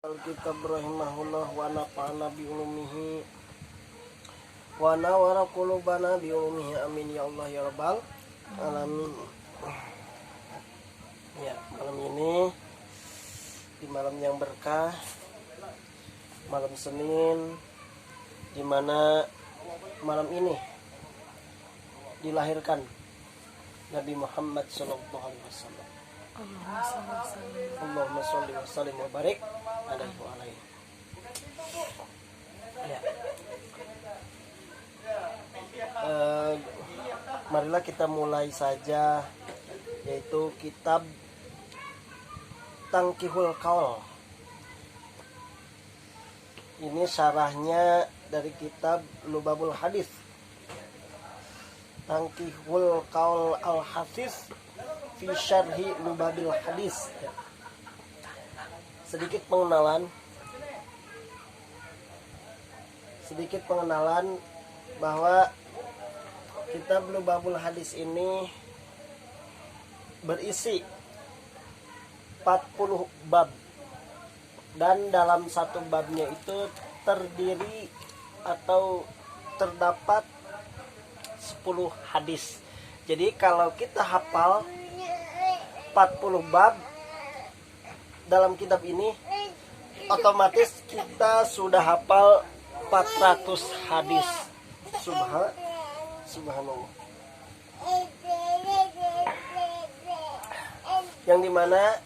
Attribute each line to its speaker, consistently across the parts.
Speaker 1: Alkitab rahimahullah wa nafa'ana bi ulumihi wa nawara qulubana bi ulumihi amin ya Allah ya rabbal alamin. Ya, malam ini di malam yang berkah, malam Senin, di mana malam ini dilahirkan Nabi Muhammad sallallahu alaihi wasallam. Allahumma sholli wa sallim wa barik alaihi wa alaihi. Ya. Marilah kita mulai saja, yaitu kitab Tangkihul Qaul. Ini syarahnya dari kitab Lubabul Hadis. Tangkihul Qaul al-Hafiz fi syarhi Lubabil Hadis. Sedikit pengenalan bahwa kitab Lubabul Hadis ini berisi 40 bab, dan dalam satu babnya itu terdiri atau terdapat 10 hadis. Jadi kalau kita hafal 40 bab dalam kitab ini, otomatis kita sudah hafal 400 hadis. Subhanallah. Yang dimana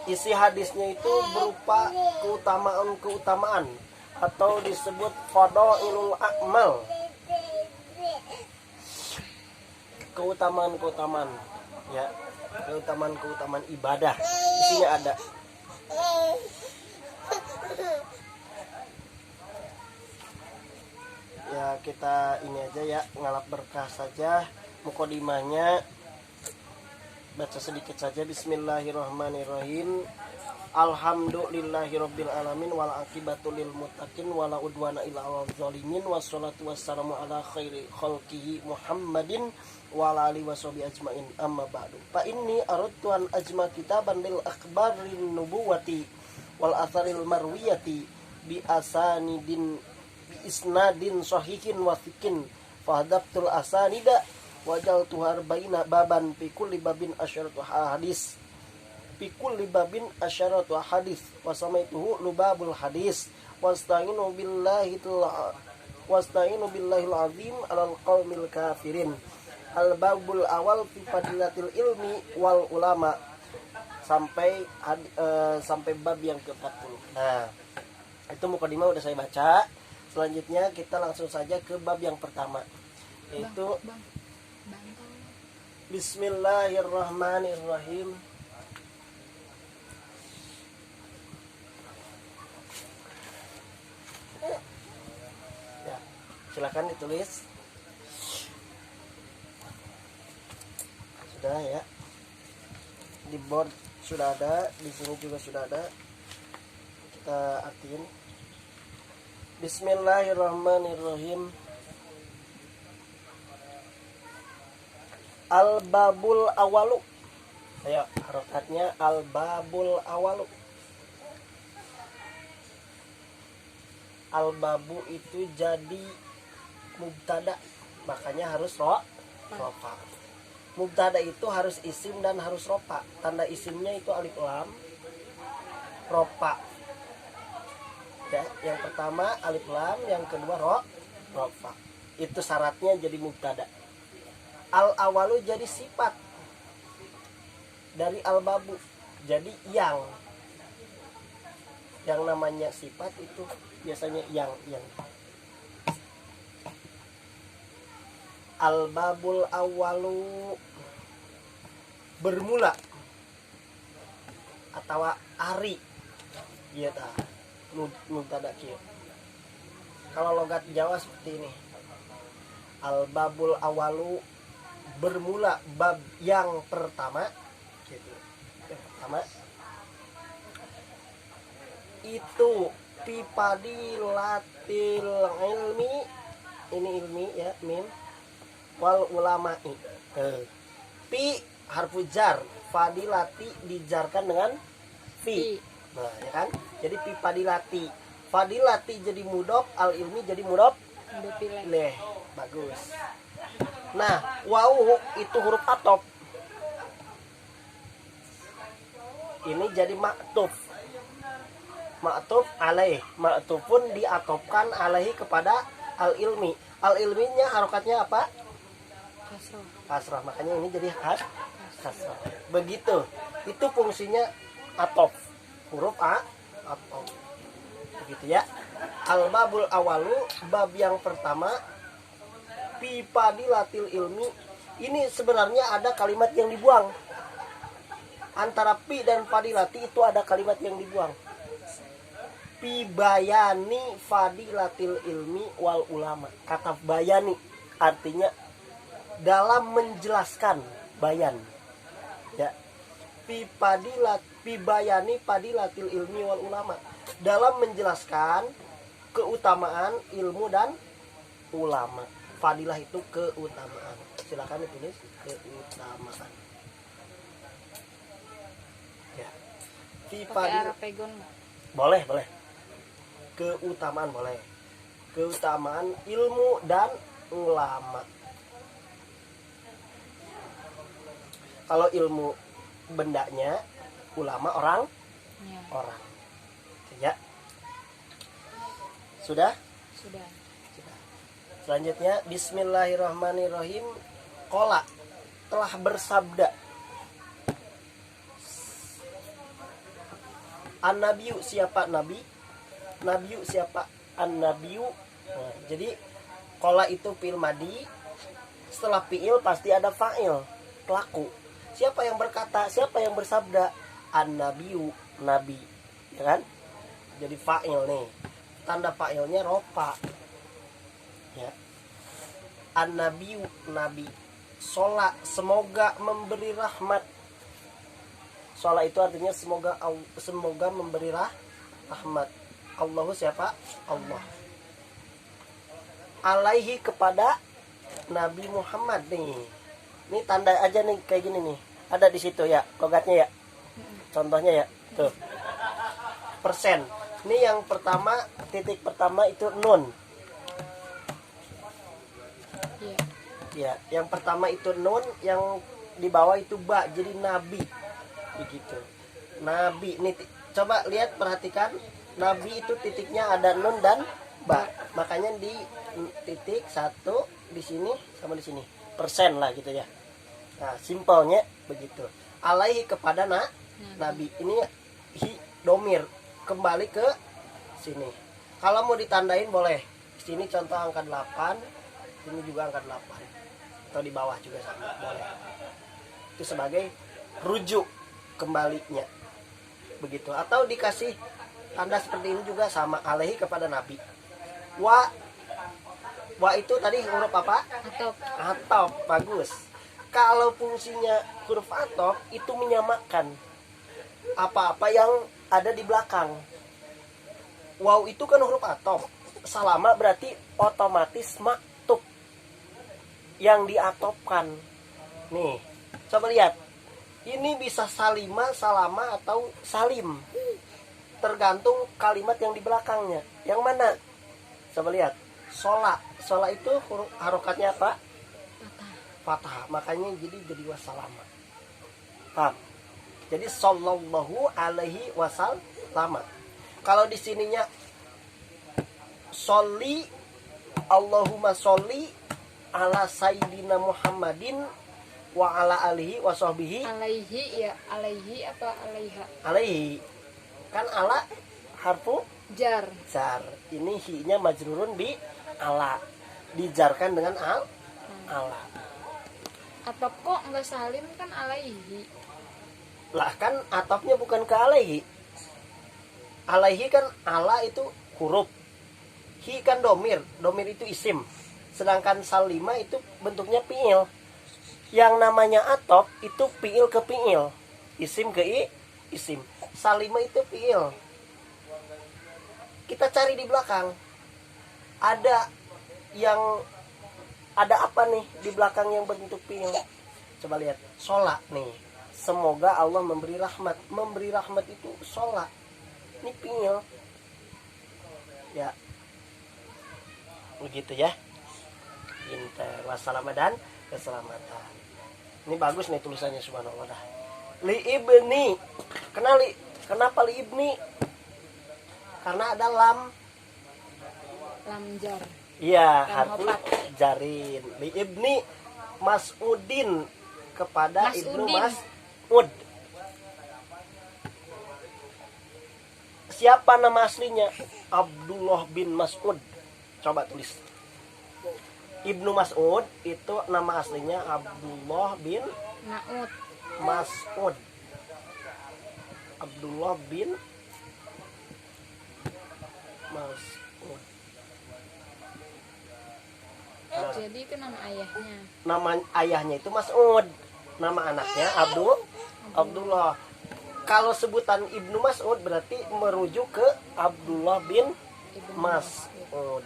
Speaker 1: isi hadisnya itu berupa keutamaan atau disebut fadailul a'mal. Keutamaan ya, keutamaan ibadah isinya ada. Ya, kita ini aja ya, ngalap berkah saja. Muqaddimahnya baca sedikit saja. Bismillahirrahmanirrahim. Alhamdulillahirabbil alamin wal aqibatu lil muttaqin wala udwana illa 'alal zalimin wassalatu wassalamu ala khairi khalqihi Muhammadin wa ala alihi washabihi ajmain. Amma ba'du. Fa inni aradtu an ajma kitaban lil akhbarin nubuwati wal atharil marwiyati bi asanidin bi isnadin sahihin wa fikin fahadabtul asanida wajal tuhar baina baban fi kulli babin asyaratu hadis fi kulli babin asyaratu hadis wa samaituhu lubabul hadis wasta'inu billahi azim alal qaumil kafirin. Al babul awal fi fadilatil ilmi wal ulama sampai bab yang ke-40. Nah, itu mukadimah udah saya baca. Selanjutnya kita langsung saja ke bab yang pertama, yaitu Bismillahirrahmanirrahim. Ya, silakan ditulis. Sudah ya. Di board sudah ada, di sini juga sudah ada. Kita artiin. Bismillahirrahmanirrahim. Al-babul awalu. Ayo, harokatnya al-babul awalu. Al-babu itu jadi mubtada, makanya harus rofa. Mubtada itu harus isim dan harus rofa. Tanda isimnya itu alif lam, rofa. Ya, yang pertama alif lam, yang kedua rofa. Itu syaratnya jadi mubtada. Al-awalu jadi sifat dari al-babu, jadi yang namanya sifat itu biasanya yang al-babul awalu bermula atau ari ya ta mubtada kieu. Kalau logat Jawa seperti ini, al-babul awalu bermula bab yang pertama gitu. Yang pertama itu pipadilatil ilmi, ini ilmi ya, mim wal ulama'i. Pi harfu jar, fadilati dijarkan dengan fi. Nah, ya kan? Jadi pi fadilati. Fadilati jadi mudhof, al ilmi jadi mudhof ilaih. Bagus. Nah, wau itu huruf atop. Ini jadi maktuf. Maktuf alaih. Maktuf pun diatopkan alaihi kepada al ilmi. Al ilminya harokatnya apa? Kasrah. Makanya ini jadi kasrah. Begitu. Itu fungsinya atop. Huruf atop. Begitu ya. Al-babul awalu, bab yang pertama, fi fadilatil ilmi. Ini sebenarnya ada kalimat yang dibuang. Antara pi dan fadilati itu ada kalimat yang dibuang. Fi bayani fadilatil ilmi wal ulama. Kata bayani artinya dalam menjelaskan, bayan. Ya. Fi bayani fadilatil ilmi wal ulama. Dalam menjelaskan keutamaan ilmu dan ulama. Fadilah itu keutamaan. Silakan ditulis keutamaan. Ya. Boleh. Keutamaan boleh. Keutamaan ilmu dan ulama. Kalau ilmu bendanya, ulama orang. Ya. Sudah. Selanjutnya bismillahirrahmanirrahim. Qala telah bersabda. An-nabiyu siapa nabi? Nabiyu siapa? An-nabiyu. Nah, jadi qala itu fi'il madi. Setelah fi'il pasti ada fa'il, pelaku. Siapa yang berkata? Siapa yang bersabda? An-nabiyu, nabi. Ya kan? Jadi fa'il nih. Tanda fa'ilnya rofa. Ya. An-nabiyu, nabi. Sholat, semoga memberi rahmat. Sholat itu artinya semoga memberi rahmat. Allahu siapa? Allah. Alaihi kepada Nabi Muhammad nih. Ini tanda aja nih kayak gini nih. Ada di situ ya, logatnya ya. Contohnya ya, tuh. Persen. Ini yang pertama, titik pertama itu nun. Ya, yang pertama itu nun, yang di bawah itu ba, jadi nabi. Begitu. Nabi. Nih coba lihat, perhatikan. Nabi itu titiknya ada nun dan ba. Makanya di titik satu di sini sama di sini. Persen lah gitu ya. Nah, simpelnya begitu. Alaihi kepada nabi. Ini hi domir. Kembali ke sini. Kalau mau ditandain boleh. Sini contoh angka 8, ini juga angka 8. Atau di bawah juga sama, boleh. Itu sebagai rujuk kembalinya. Begitu. Atau dikasih tanda seperti ini juga sama, alaihi kepada nabi. Wa itu tadi huruf apa? Atop. Bagus. Kalau fungsinya huruf atop itu menyamakan apa-apa yang ada di belakang. Waw itu kan huruf atop. Salama berarti otomatis maktub yang diatopkan. Nih, coba lihat. Ini bisa salima, salama, atau salim. Tergantung kalimat yang di belakangnya. Yang mana? Coba lihat. Sholat. Sholat itu huruf harokatnya apa? Fathah. Makanya jadi wassalama. Paham? Jadi sallallahu alaihi wasallam. Kalau di sininya sholli, Allahumma sholli ala sayyidina Muhammadin wa ala alihi wa sahbihi.
Speaker 2: Alaihi ya, alaihi apa alaiha?
Speaker 1: Alaihi. Kan ala harfu
Speaker 2: jar.
Speaker 1: Ini hi-nya majrurun bi ala. Dijarkan dengan ala.
Speaker 2: Atau kok enggak salim kan alaihi?
Speaker 1: Lah kan atapnya bukan ke alaihi. Alaihi kan ala itu huruf. Hi kan domir. Domir itu isim. Sedangkan salima itu bentuknya fi'il. Yang namanya atop itu fi'il ke fi'il. Isim ke isim. Salima itu fi'il. Kita cari di belakang. Ada apa nih di belakang yang bentuk fi'il? Coba lihat. Sholat nih. Semoga Allah memberi rahmat. Memberi rahmat itu sholat. nipil. Ya. Begitu ya. Pinter. Wassalam dan keselamatan. Ini bagus nih tulisannya, subhanallah dah. Li ibni. Kenapa li ibni? Karena ada lam.
Speaker 2: Lam jar.
Speaker 1: Iya,
Speaker 2: Lam
Speaker 1: harfu
Speaker 2: opat.
Speaker 1: jarin. Li ibni Mas'udin, kepada Ibnu
Speaker 2: Mas'udin.
Speaker 1: Mas'ud. Siapa nama aslinya? Abdullah bin Mas'ud. Coba tulis. Ibnu Mas'ud itu nama aslinya Abdullah bin
Speaker 2: Naud.
Speaker 1: Mas'ud. Abdullah bin Mas'ud.
Speaker 2: Jadi itu nama ayahnya.
Speaker 1: Nama ayahnya itu Mas'ud. Nama anaknya Abdullah. Kalau sebutan Ibnu Mas'ud berarti merujuk ke Abdullah bin
Speaker 2: Ibnu
Speaker 1: Mas'ud.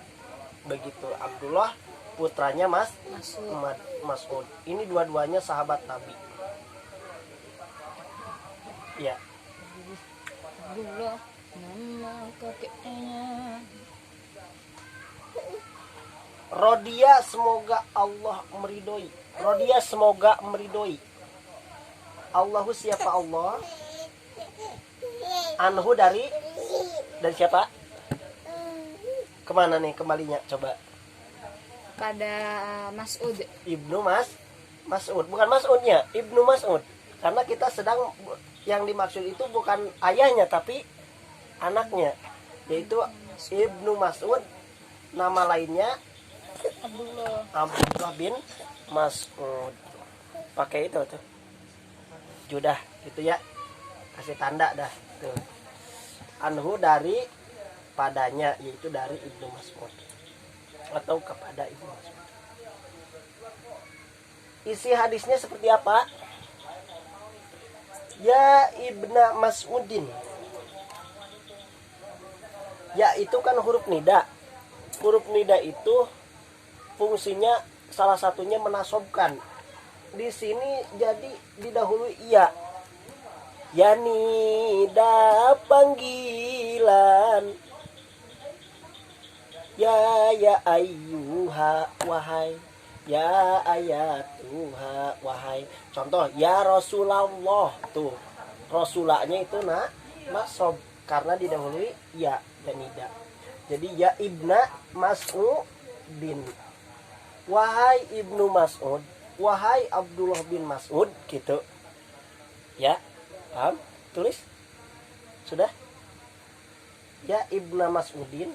Speaker 1: Begitu, Abdullah putranya
Speaker 2: Mas'ud.
Speaker 1: Mas'ud. Ini dua-duanya sahabat Nabi. Ya.
Speaker 2: Abdullah nama kakeknya.
Speaker 1: Rodia semoga Allah meridoi. Rodia semoga meridoi. Allahu siapa Allah? Anhu dari siapa? Kemana nih kembalinya? Coba.
Speaker 2: Pada Mas'ud.
Speaker 1: Ibnu Mas'ud. Bukan Mas'udnya, Ibnu Mas'ud. Karena kita sedang, yang dimaksud itu bukan ayahnya tapi anaknya, yaitu Ibnu Mas'ud. Nama lainnya Abdullah bin Mas'ud. Pakai itu tuh. Judah gitu ya. Kasih tanda dah tuh. Anhu dari padanya, yaitu dari Ibnu Mas'ud atau kepada Ibnu Mas'ud. Isi hadisnya seperti apa? Ya Ibna Mas'udin. Ya itu kan huruf nida. Huruf nida itu fungsinya salah satunya menasobkan. Di sini jadi didahului iya. Ya nida panggilan. Ya ayyuha wahai. Ya ayatuha wahai. Contoh ya Rasulullah tuh. Rasulahnya itu nasob karena didahului ya dan nida. Jadi ya Ibna Mas'udin. Wahai Ibnu Mas'ud, wahai Abdullah bin Mas'ud gitu. Ya, paham? Tulis. Sudah? Ya Ibna Mas'udin.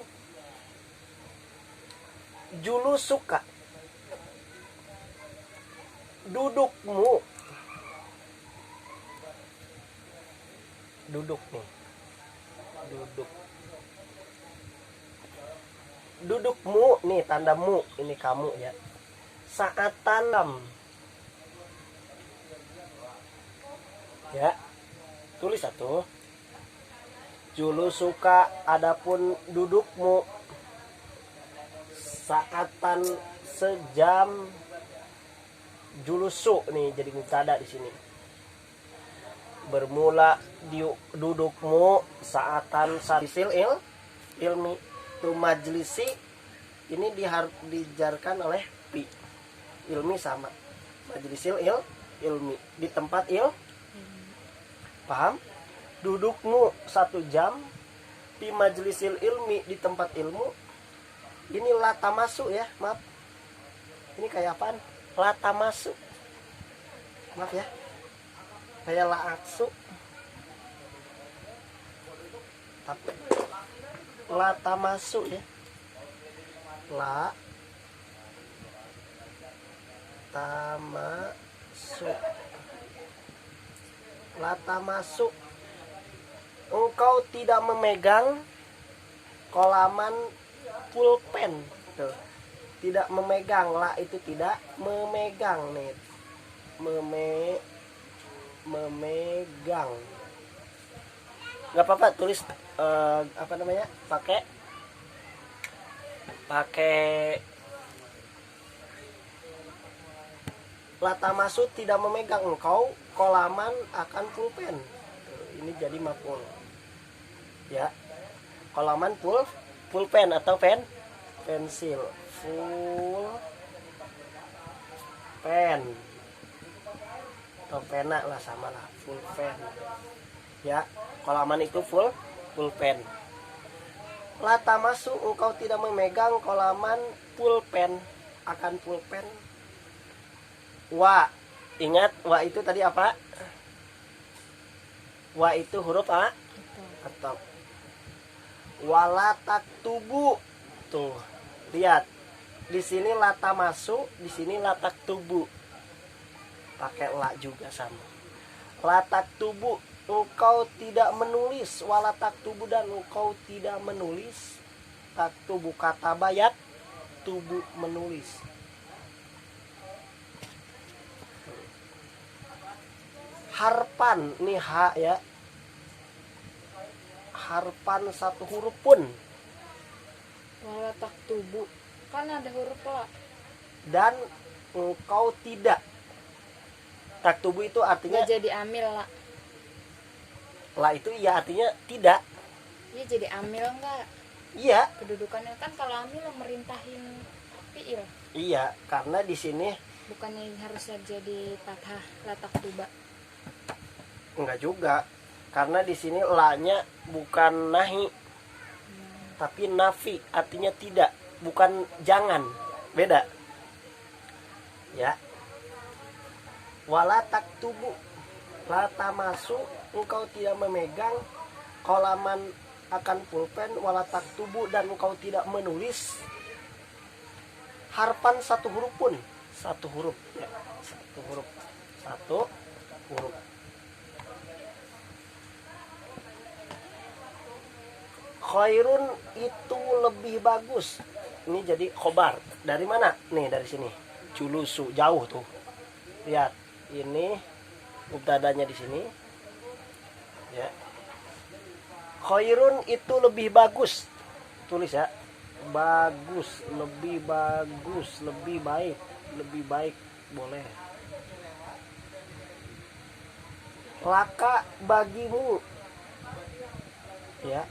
Speaker 1: Julusuka. Dudukmu. Duduk nih. Duduk. Dudukmu nih tandamu, ini kamu ya. Saat tanam. Ya. Tulis satu. Julusuka adapun dudukmu. Saatan sejam. Julusu nih jadi mubtada di sini. Bermula di dudukmu saatan sarisil ilmi. Tu majlisi ini dijarkan oleh pi. Ilmi sama. Majlisil ilmi di tempat paham? Dudukmu 1 jam di majlisil ilmi di tempat ilmu. Ini lata masuk ya, maaf. Ini kayak apaan? Lata masuk. Maaf ya. Kayak laaksu. Tapi lata masuk ya. La tamasuk. Lata masuk. Engkau tidak memegang kolaman pulpen. Tuh. Tidak memegang, la itu tidak memegang nih. Memegang. Nggak apa-apa tulis apa namanya? Pakai lata masuk tidak memegang engkau kolaman akan pulpen. Ini jadi maf'ul. Ya. Halaman pulpen atau pensil. Full pen. Atau pena lah, sama lah, full pen. Ya, halaman itu pulpen. Lata masuk engkau tidak memegang halaman pulpen, akan pulpen. Wa, ingat wa itu tadi apa? Wa itu huruf a atau wala taktubu. Tuh, lihat. Di sini lata masuk, di sini latak tubu. Pakai la juga sama. Latak tubu, engkau tidak menulis. Walatak tubu, dan engkau tidak menulis. Tak tubu kata bayat, tubu menulis. Harpan, nih ha ya. Harpan satu huruf pun.
Speaker 2: Walatak tubuh kan ada huruf la.
Speaker 1: Dan engkau tidak. Tak tubuh itu artinya
Speaker 2: Nggak jadi amil la.
Speaker 1: La itu ya artinya tidak.
Speaker 2: Iya jadi amil enggak?
Speaker 1: Iya,
Speaker 2: Kedudukannya kan kalau amil merintahin fiil.
Speaker 1: iya, karena di sini
Speaker 2: Bukannya harusnya jadi fathah latak tuba.
Speaker 1: enggak juga. Karena di sini la-nya bukan nahi, tapi nafi, artinya tidak, bukan jangan. Beda. Ya. Wala taktubu, lata masuk, engkau tidak memegang halaman akan pulpen. Wala taktubu, dan engkau tidak menulis harpan satu huruf pun. Satu huruf ya. Satu huruf. Satu huruf. Khairun itu lebih bagus. Ini jadi khobar. Dari mana? Nih dari sini. Julusu, jauh tuh. Lihat, ini mubtadanya di sini. Ya. Khairun itu lebih bagus. Tulis ya. Bagus, lebih bagus, lebih baik, lebih baik boleh. Laka bagimu. Ya.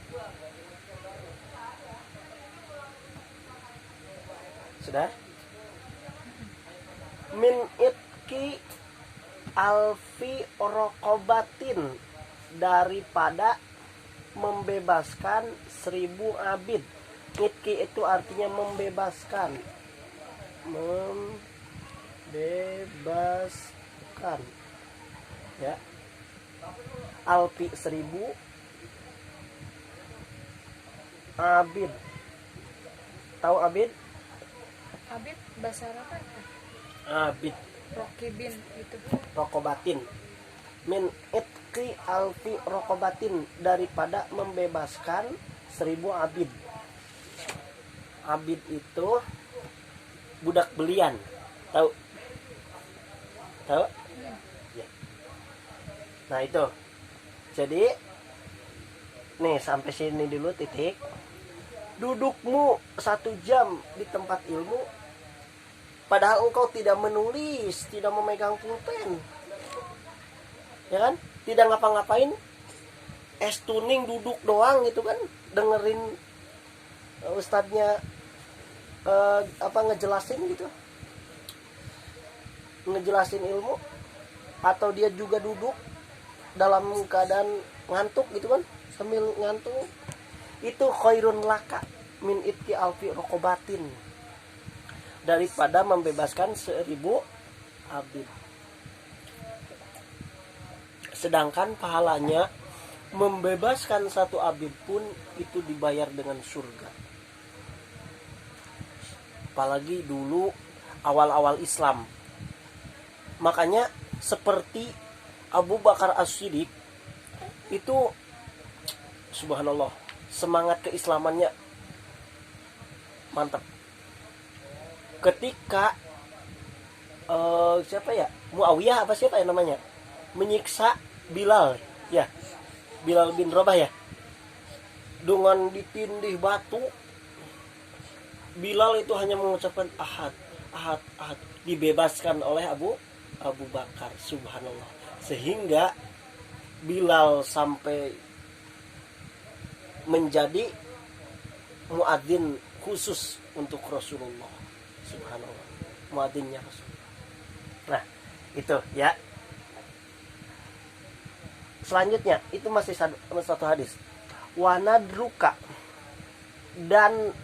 Speaker 1: Sudah? Min itki alfi rokobatin, daripada membebaskan 1000 abid. Itki itu artinya membebaskan. Membebaskan. Ya. Alfi 1000 abid. Tahu abid?
Speaker 2: Abid bahasa Arab apa?
Speaker 1: Abid.
Speaker 2: Rokibin itu.
Speaker 1: Rokobatin. Min itki alfi rokobatin, daripada membebaskan 1000 abid. Abid itu budak belian. Tahu? Tahu? Ya. Nah itu. Jadi nih sampai sini dulu titik. Dudukmu 1 jam di tempat ilmu, padahal engkau tidak menulis, tidak memegang pulpen, ya kan? Tidak ngapa-ngapain, tuning duduk doang gitu kan, dengerin ustadznya ngejelasin gitu, ngejelasin ilmu, atau dia juga duduk dalam keadaan ngantuk gitu kan, sambil ngantuk. Itu khairun laka min itki alfi rokobatin, daripada membebaskan 1000 abid. Sedangkan pahalanya membebaskan 1 abid pun itu dibayar dengan surga. Apalagi dulu awal-awal Islam. Makanya seperti Abu Bakar As-Siddiq itu subhanallah, semangat keislamannya mantap. Ketika siapa ya, Muawiyah apa siapa ya namanya, menyiksa Bilal ya, Bilal bin Rabah ya, dengan ditindih batu, Bilal itu hanya mengucapkan ahad, ahad, ahad, dibebaskan oleh Abu Bakar, subhanallah. Sehingga Bilal sampai menjadi muadzin khusus untuk Rasulullah subhanallah, muadzinnya Rasul. Nah itu ya. Selanjutnya itu masih satu hadis, wanadruka, dan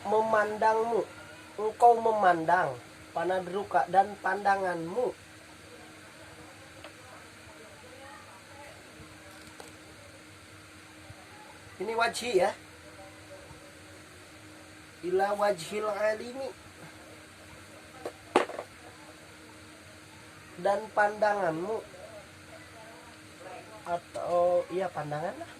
Speaker 1: memandangmu, engkau memandang, panadruka, dan pandanganmu. Ini wajhi ya, ila wajhil alimi, dan pandanganmu, atau iya pandangan lah,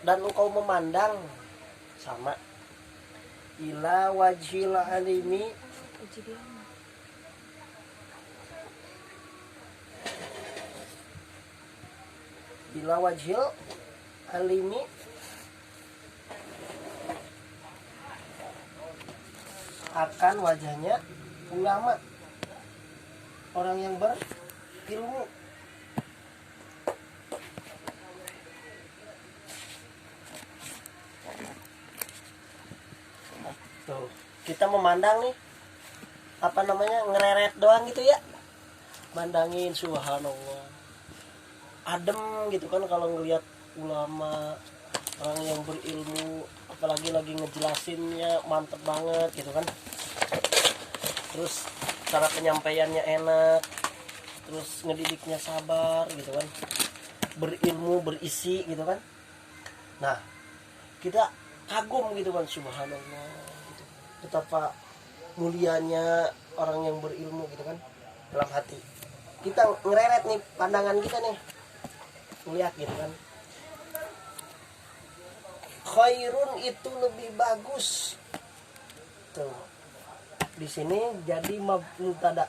Speaker 1: dan engkau memandang, sama, ila wajhil alimi, ila wajhil alimi, akan wajahnya ulama, orang yang berilmu. Tuh, kita memandang nih, apa namanya, ngereret doang gitu ya, mandangin, subhanallah, adem gitu kan kalau ngelihat ulama, orang yang berilmu, apalagi lagi ngejelasinnya mantep banget gitu kan, terus cara penyampaiannya enak, terus ngedidiknya sabar gitu kan, berilmu, berisi gitu kan. Nah kita kagum gitu kan, subhanallah gitu. Betapa mulianya orang yang berilmu gitu kan, dalam hati kita ngereret nih pandangan kita nih, lihat gitu kan. Khairun itu lebih bagus. Tuh. Di sini jadi mubtada.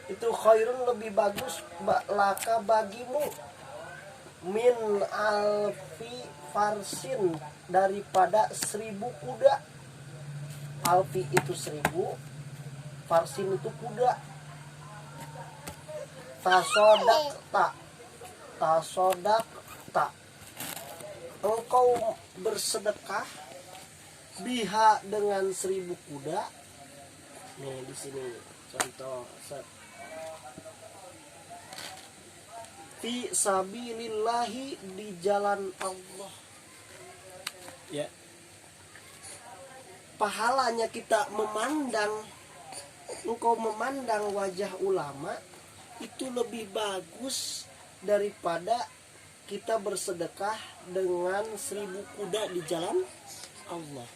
Speaker 1: Itu khairun lebih bagus laka bagimu, min alfi farsin, daripada 1000 kuda. Alfi itu 1000, farsin itu kuda. Tasodak tak, engkau bersedekah, biha, dengan 1000 kuda. Nih di sini contoh, fi sabilillahi, di jalan Allah ya. Pahalanya kita memandang, engkau memandang wajah ulama itu lebih bagus daripada kita bersedekah dengan 1000 kuda di jalan Allah.